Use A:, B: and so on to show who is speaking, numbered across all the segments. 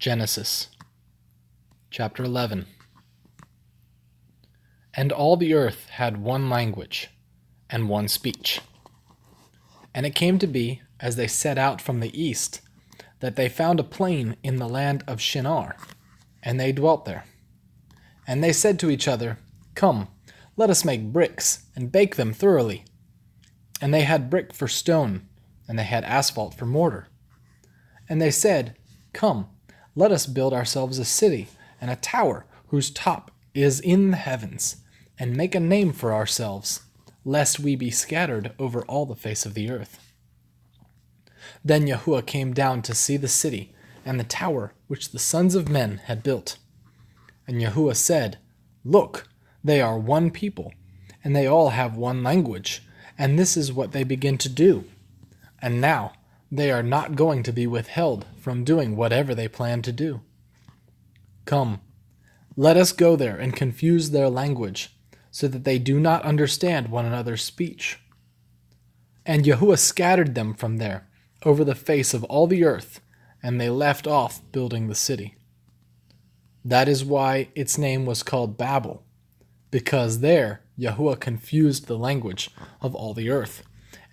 A: Genesis chapter 11. And all the earth had one language and one speech. And it came to be, as they set out from the east, that they found a plain in the land of Shinar, and they dwelt there. And they said to each other, Come, let us make bricks, and bake them thoroughly. And they had brick for stone, and they had asphalt for mortar. And they said, Come, let us build ourselves a city, and a tower whose top is in the heavens, and make a name for ourselves, lest we be scattered over all the face of the earth. Then Yahuwah came down to see the city, and the tower which the sons of men had built. And Yahuwah said, Look, they are one people, and they all have one language, and this is what they begin to do. And now they are not going to be withheld from doing whatever they plan to do. Come, let us go there and confuse their language, so that they do not understand one another's speech. And Yahuwah scattered them from there over the face of all the earth, and they left off building the city. That is why its name was called Babel, because there Yahuwah confused the language of all the earth,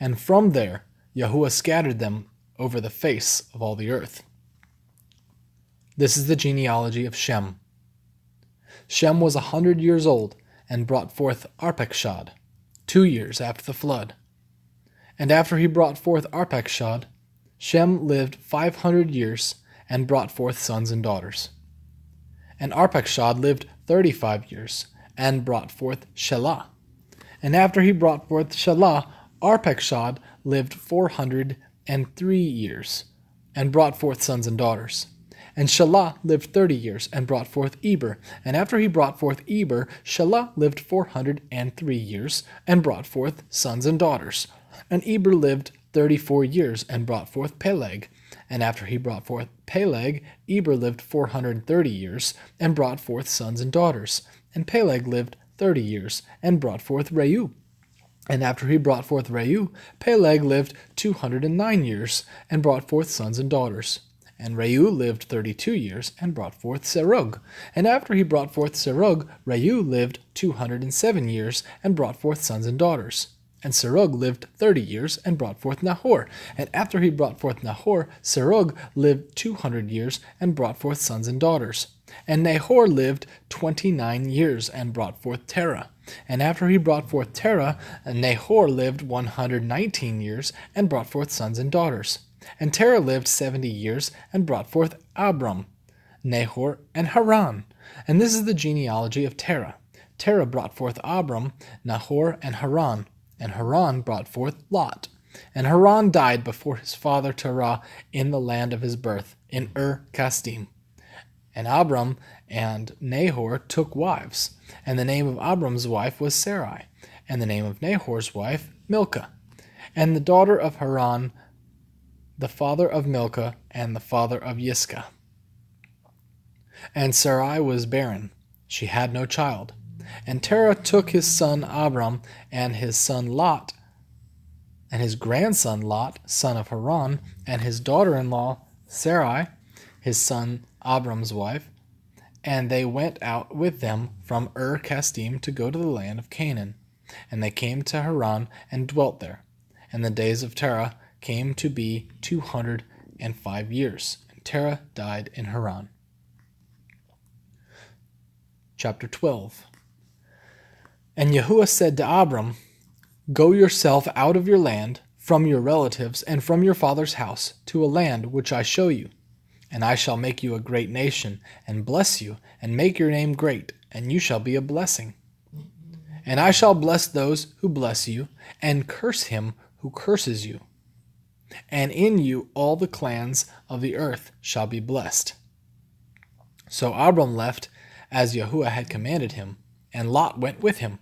A: and from there Yahuwah scattered them over the face of all the earth. This is the genealogy of Shem. Shem was 100 years old and brought forth Arpachshad, 2 years after the flood. And after he brought forth Arpachshad, Shem lived 500 years and brought forth sons and daughters. And Arpachshad lived 35 years and brought forth Shelah. And after he brought forth Shelah, Arpachshad lived 403 years and brought forth sons and daughters. And Shelah lived 30 years and brought forth Eber. And after he brought forth Eber, Shelah lived 403 years and brought forth sons and daughters. And Eber lived 34 years and brought forth Peleg. And after he brought forth Peleg, Eber lived 430 years and brought forth sons and daughters. And Peleg lived 30 years and brought forth Reu. And after he brought forth Reu, Peleg lived 209 years and brought forth sons and daughters. And Reu lived 32 years and brought forth Serug. And after he brought forth Serug, Reu lived 207 years and brought forth sons and daughters. And Serug lived 30 years and brought forth Nahor. And after he brought forth Nahor, Serug lived 200 years and brought forth sons and daughters. And Nahor lived 29 years and brought forth Terah. And after he brought forth Terah, Nahor lived 119 years and brought forth sons and daughters. And Terah lived 70 years and brought forth Abram, Nahor, and Haran. And this is the genealogy of Terah. Terah brought forth Abram, Nahor, and Haran. And Haran brought forth Lot. And Haran died before his father Terah in the land of his birth, in Kasdim. And Abram and Nahor took wives. And the name of Abram's wife was Sarai, and the name of Nahor's wife Milcah. And the daughter of Haran, the father of Milcah, and the father of Yiscah. And Sarai was barren, she had no child. And Terah took his son Abram, and his son Lot, and his grandson Lot, son of Haran, and his daughter-in-law Sarai, his son Abram's wife, and they went out with them from Kasdim to go to the land of Canaan. And they came to Haran and dwelt there. And the days of Terah came to be 205 years. And Terah died in Haran. Chapter 12. And Yahuwah said to Abram, Go yourself out of your land, from your relatives, and from your father's house, to a land which I show you. And I shall make you a great nation, and bless you, and make your name great, and you shall be a blessing. And I shall bless those who bless you, and curse him who curses you. And in you all the clans of the earth shall be blessed. So Abram left as Yahuwah had commanded him, and Lot went with him.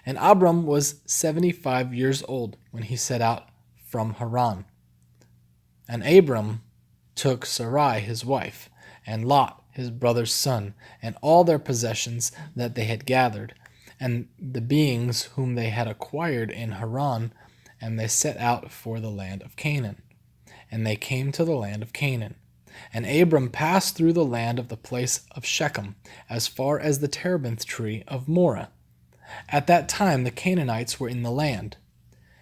A: And Abram was 75 years old when he set out from Haran. And Abram took Sarai his wife, and Lot his brother's son, and all their possessions that they had gathered, and the beings whom they had acquired in Haran, and they set out for the land of Canaan. And they came to the land of Canaan. And Abram passed through the land of the place of Shechem, as far as the terebinth tree of Moreh. At that time the Canaanites were in the land.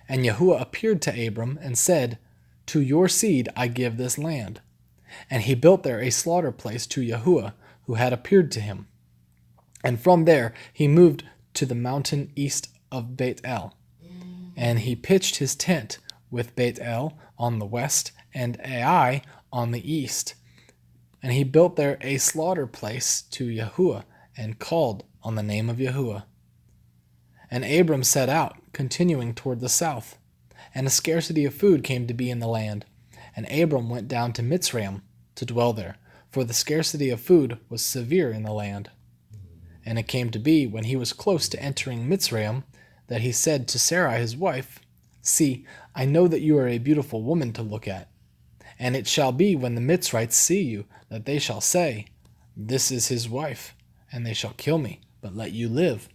A: And Yahuwah appeared to Abram and said, To your seed I give this land. And he built there a slaughter place to Yahuwah, who had appeared to him. And from there he moved to the mountain east of Beit El. And he pitched his tent with Beit El on the west and Ai on the east. And he built there a slaughter place to Yahuwah and called on the name of Yahuwah. And Abram set out, continuing toward the south. And a scarcity of food came to be in the land. And Abram went down to Mitzrayim to dwell there, for the scarcity of food was severe in the land. And it came to be, when he was close to entering Mitzrayim, that he said to Sarai his wife, See, I know that you are a beautiful woman to look at. And it shall be, when the Mitzrites see you, that they shall say, This is his wife, and they shall kill me, but let you live.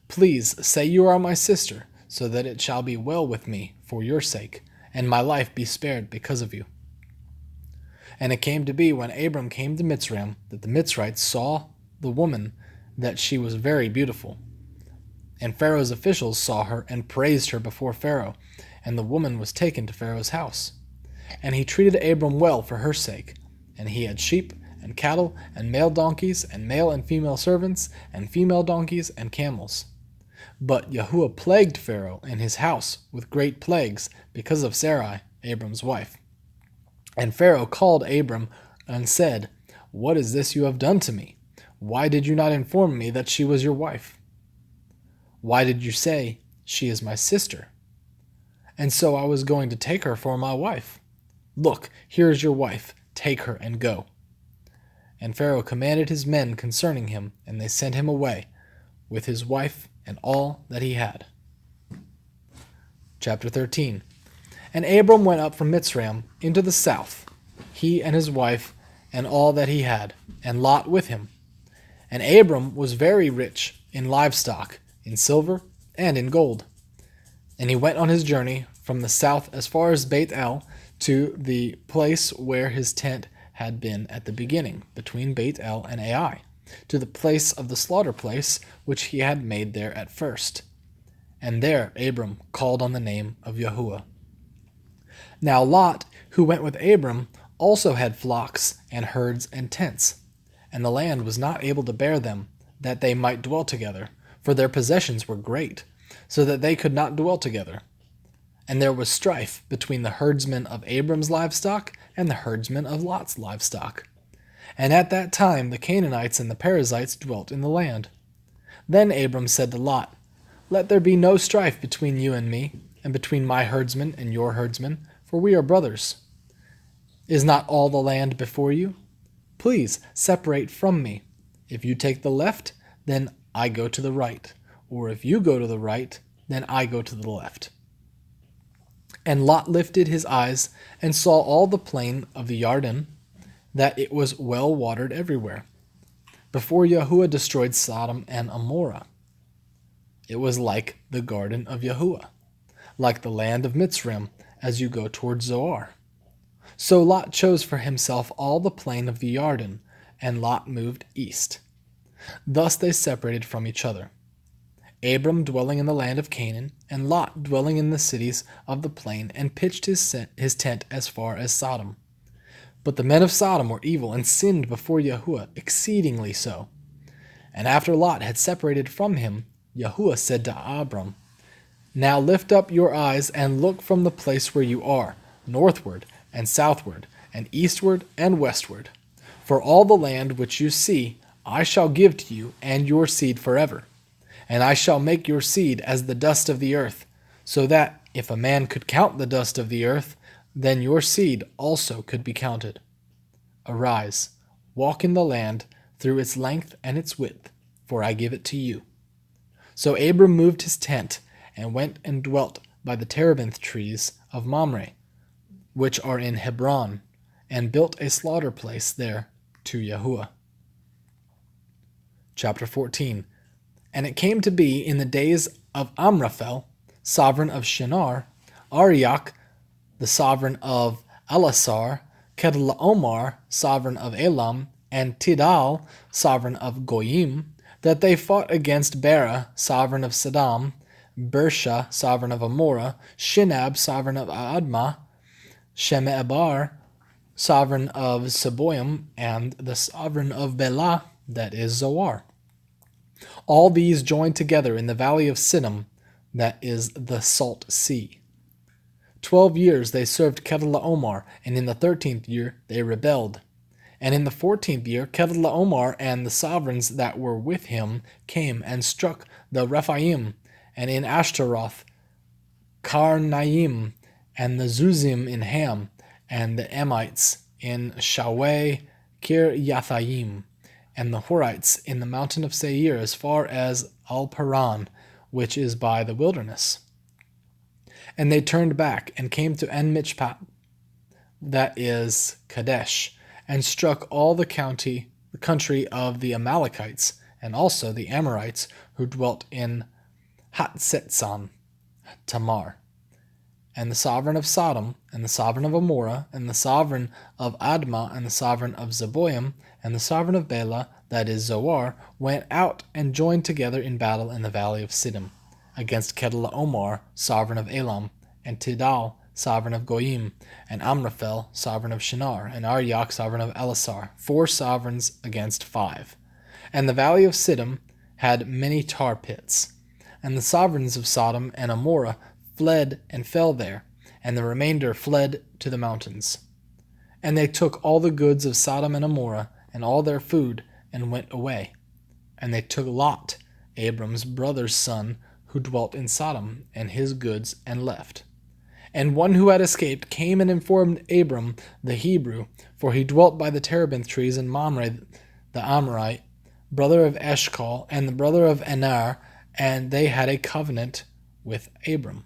A: Please say you are my sister, so that it shall be well with me for your sake, and my life be spared because of you. And it came to be, when Abram came to Mitzrayim, that the Mitzrites saw the woman, that she was very beautiful. And Pharaoh's officials saw her and praised her before Pharaoh, and the woman was taken to Pharaoh's house. And he treated Abram well for her sake. And he had sheep and cattle and male donkeys and male and female servants and female donkeys and camels. But Yahuwah plagued Pharaoh and his house with great plagues because of Sarai, Abram's wife. And Pharaoh called Abram and said, What is this you have done to me? Why did you not inform me that she was your wife? Why did you say, She is my sister? And so I was going to take her for my wife. Look, here is your wife. Take her and go. And Pharaoh commanded his men concerning him, and they sent him away, with his wife and all that he had. Chapter 13. And Abram went up from Mitzrayim into the south, he and his wife, and all that he had, and Lot with him. And Abram was very rich in livestock, in silver, and in gold. And he went on his journey from the south as far as Beit El, to the place where his tent had been at the beginning, between Beit El and Ai, to the place of the slaughter place which he had made there at first. And there Abram called on the name of Yahuwah. Now Lot, who went with Abram, also had flocks and herds and tents, and the land was not able to bear them, that they might dwell together, for their possessions were great, so that they could not dwell together. And there was strife between the herdsmen of Abram's livestock and the herdsmen of Lot's livestock. And at that time the Canaanites and the Perizzites dwelt in the land. Then Abram said to Lot, Let there be no strife between you and me, and between my herdsmen and your herdsmen, for we are brothers. Is not all the land before you? Please separate from me. If you take the left, then I go to the right, or if you go to the right, then I go to the left. And Lot lifted his eyes and saw all the plain of the Yarden, that it was well watered everywhere, before Yahuwah destroyed Sodom and Amorah. It was like the garden of Yahuwah, like the land of Mitzrayim, as you go toward Zoar. So Lot chose for himself all the plain of the Yarden, and Lot moved east. Thus they separated from each other, Abram dwelling in the land of Canaan, and Lot dwelling in the cities of the plain, and pitched his tent as far as Sodom. But the men of Sodom were evil, and sinned before Yahuwah, exceedingly so. And after Lot had separated from him, Yahuwah said to Abram, Now lift up your eyes, and look from the place where you are, northward, and southward, and eastward, and westward. For all the land which you see, I shall give to you and your seed forever. And I shall make your seed as the dust of the earth, so that, if a man could count the dust of the earth, then your seed also could be counted. Arise, walk in the land through its length and its width, for I give it to you. So Abram moved his tent, and went and dwelt by the terebinth trees of Mamre, which are in Hebron, and built a slaughter place there to Yahuwah. Chapter 14. And it came to be in the days of Amraphel, sovereign of Shinar, Arioch, the sovereign of Elasar, Kedorlaomer, sovereign of Elam, and Tidal, sovereign of Goyim, that they fought against Bera, sovereign of Saddam, Bersha, sovereign of Amorah, Shinab, sovereign of Admah, Shemebar, sovereign of Seboim, and the sovereign of Bela, that is Zoar. All these joined together in the valley of Siddim, that is the Salt Sea. 12 years they served Kedorlaomer, and in the 13th year they rebelled. And in the 14th year Kedorlaomer and the sovereigns that were with him came and struck the Rephaim, and in Ashtaroth, Karnaim, and the Zuzim in Ham, and the Emites in Shaweh, Kiryathaim, and the Horites in the mountain of Seir as far as Al-Paran, which is by the wilderness. And they turned back and came to En-Mishpat, that is Kadesh, and struck all the country of the Amalekites, and also the Amorites who dwelt in Hatzetzon, Tamar. And the sovereign of Sodom, and the sovereign of Amorah, and the sovereign of Admah, and the sovereign of Zeboim, and the sovereign of Bela, that is Zoar, went out and joined together in battle in the valley of Siddim, against Kedorlaomer, sovereign of Elam, and Tidal, sovereign of Goyim, and Amraphel, sovereign of Shinar, and Arioch, sovereign of Elasar, 4 sovereigns against 5. And the valley of Siddim had many tar pits. And the sovereigns of Sodom and Amorah fled and fell there, and the remainder fled to the mountains. And they took all the goods of Sodom and Amorah, and all their food, and went away. And they took Lot, Abram's brother's son, who dwelt in Sodom, and his goods, and left. And one who had escaped came and informed Abram the Hebrew, for he dwelt by the terebinth trees in Mamre the Amorite, brother of Eshcol, and the brother of Anar, and they had a covenant with Abram.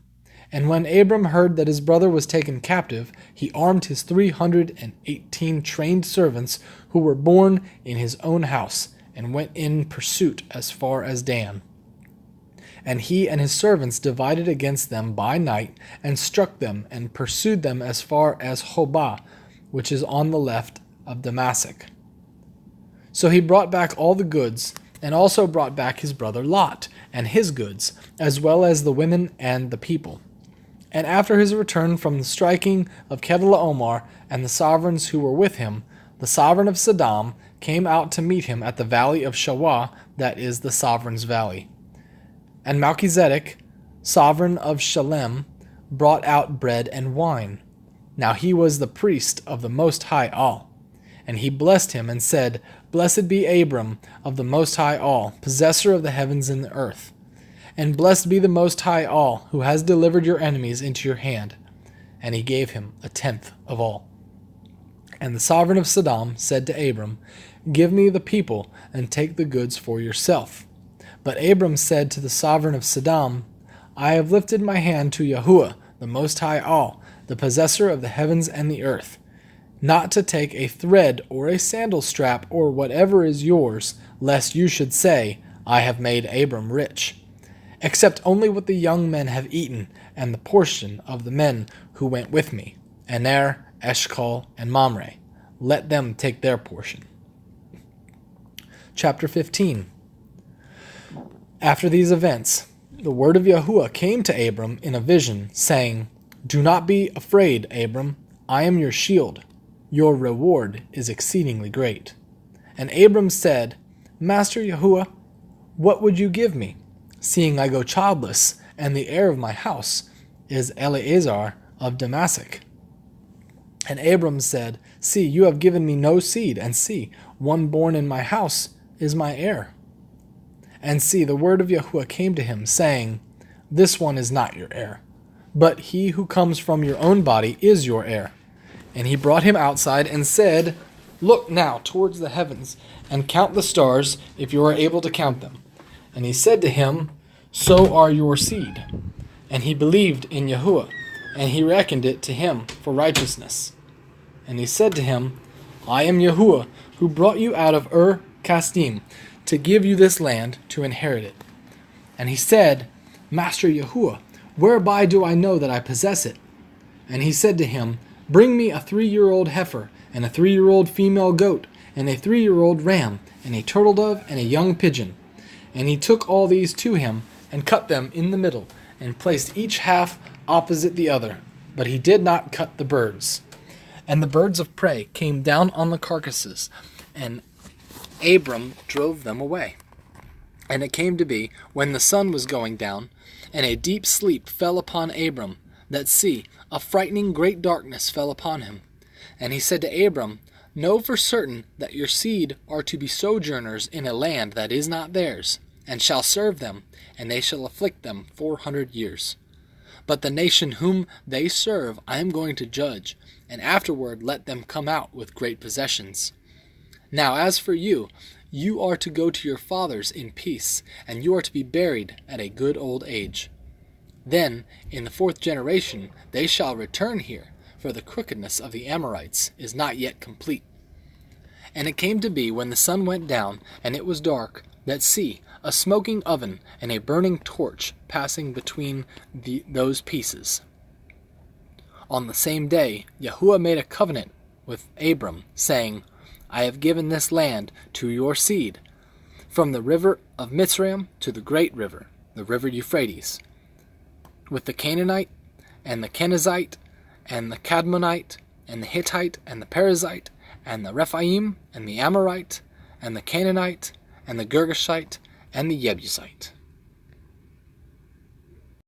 A: And when Abram heard that his brother was taken captive, he armed his 318 trained servants who were born in his own house, and went in pursuit as far as Dan. And he and his servants divided against them by night, and struck them, and pursued them as far as Hobah, which is on the left of Damascus. So he brought back all the goods, and also brought back his brother Lot, and his goods, as well as the women and the people. And after his return from the striking of Kedorlaomer and the sovereigns who were with him, the sovereign of Saddam came out to meet him at the valley of Shawah, that is the sovereign's valley. And Melchizedek, sovereign of Shalem, brought out bread and wine. Now he was the priest of the Most High All. And he blessed him and said, Blessed be Abram of the Most High All, possessor of the heavens and the earth. And blessed be the Most High All, who has delivered your enemies into your hand. And he gave him 1/10 of all. And the sovereign of Saddam said to Abram, Give me the people, and take the goods for yourself. But Abram said to the sovereign of Saddam, I have lifted my hand to Yahuwah, the Most High All, the possessor of the heavens and the earth, not to take a thread or a sandal strap or whatever is yours, lest you should say, I have made Abram rich, except only what the young men have eaten, and the portion of the men who went with me, Aner, Eshcol, and Mamre. Let them take their portion. Chapter 15. After these events, the word of Yahuwah came to Abram in a vision, saying, Do not be afraid, Abram. I am your shield. Your reward is exceedingly great. And Abram said, Master Yahuwah, what would you give me, seeing I go childless, and the heir of my house is Eleazar of Damascus? And Abram said, See, you have given me no seed, and see, one born in my house is my heir. And see, the word of Yahuwah came to him, saying, This one is not your heir, but he who comes from your own body is your heir. And he brought him outside and said, Look now towards the heavens, and count the stars, if you are able to count them. And he said to him, So are your seed. And he believed in Yahuwah, and he reckoned it to him for righteousness. And he said to him, I am Yahuwah, who brought you out of Kasdim, to give you this land to inherit it. And he said, Master Yahuwah, whereby do I know that I possess it? And he said to him, Bring me a 3-year-old heifer, and a 3-year-old female goat, and a 3-year-old ram, and a turtle dove, and a young pigeon. And he took all these to him, and cut them in the middle, and placed each half opposite the other. But he did not cut the birds. And the birds of prey came down on the carcasses, and Abram drove them away. And it came to be, when the sun was going down, and a deep sleep fell upon Abram, that see, a frightening great darkness fell upon him. And he said to Abram, Know for certain that your seed are to be sojourners in a land that is not theirs, and shall serve them, and they shall afflict them 400 years. But the nation whom they serve I am going to judge, and afterward let them come out with great possessions. Now as for you, you are to go to your fathers in peace, and you are to be buried at a good old age. Then, in the 4th generation, they shall return here, for the crookedness of the Amorites is not yet complete. And it came to be, when the sun went down, and it was dark, that see, a smoking oven and a burning torch passing between those pieces. On the same day, Yahuwah made a covenant with Abram, saying, I have given this land to your seed, from the river of Mitzrayim to the great river, the river Euphrates, with the Canaanite, and the Kenizzite, and the Cadmonite, and the Hittite, and the Perizzite, and the Rephaim, and the Amorite, and the Canaanite, and the Girgashite, and the Jebusite.